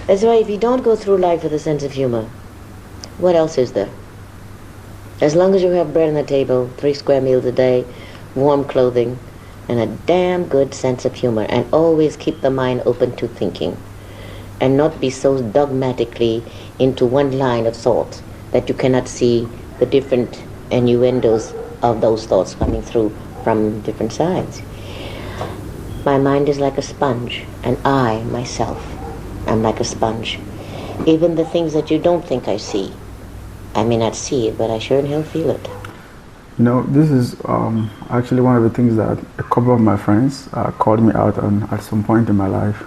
That's why if you don't go through life with a sense of humor, what else is there? As long as you have bread on the table, 3 square meals a day, warm clothing, and a damn good sense of humor, and always keep the mind open to thinking, and not be so dogmatically into one line of thought that you cannot see the different innuendos of those thoughts coming through from different sides. My mind is like a sponge, and I, myself, am like a sponge. Even the things that you don't think I see, I may not see it, but I sure in hell feel it. You know, this is actually one of the things that a couple of my friends called me out on at some point in my life.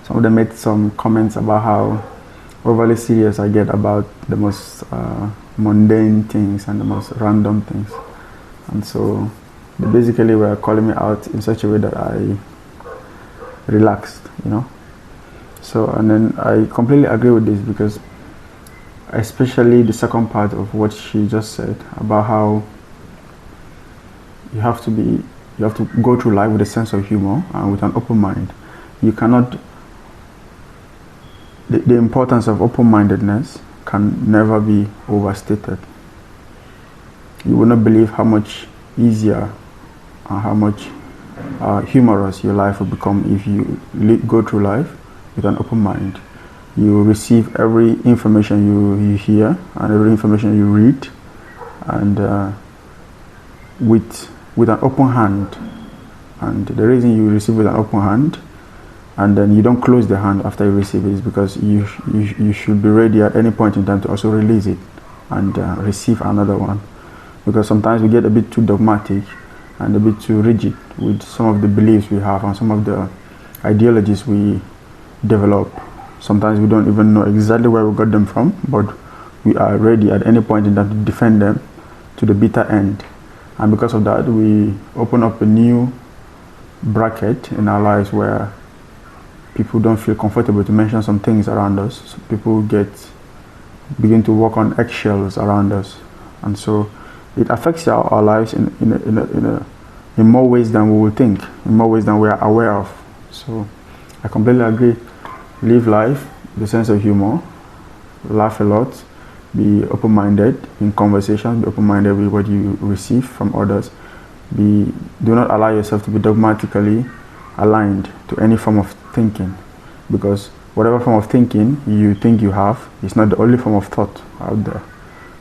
Some of them made some comments about how overly serious I get about the most mundane things and the most random things. And so they basically were calling me out in such a way that I relaxed, you know. So, and then I completely agree with this, because especially the second part of what she just said about how you have to go through life with a sense of humor and with an open mind. You cannot, the importance of open-mindedness can never be overstated. You will not believe how much easier and how much humorous your life will become if you go through life with an open mind. You receive every information you hear and every information you read, and with an open hand. And the reason you receive with an open hand, and then you don't close the hand after you receive it, is because you should be ready at any point in time to also release it and receive another one. Because sometimes we get a bit too dogmatic and a bit too rigid with some of the beliefs we have and some of the ideologies we develop. Sometimes we don't even know exactly where we got them from, but we are ready at any point in time to defend them to the bitter end. And because of that, we open up a new bracket in our lives where people don't feel comfortable to mention some things around us. So people begin to walk on eggshells around us, and so it affects our lives in more ways than we would think, in more ways than we are aware of. So I completely agree. Live life with a sense of humor, laugh a lot, be open-minded in conversation, be open-minded with what you receive from others. Do not allow yourself to be dogmatically aligned to any form of thinking, because whatever form of thinking you think you have is not the only form of thought out there.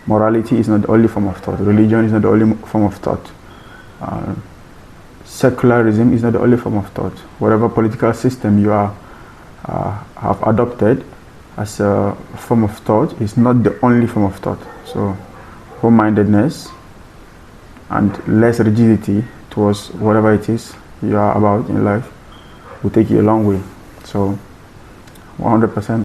Morality is not the only form of thought. Religion is not the only form of thought. Secularism is not the only form of thought. Whatever political system you have adopted as a form of thought is not the only form of thought. So open-mindedness and less rigidity towards whatever it is you are about in life will take you a long way. So 100%.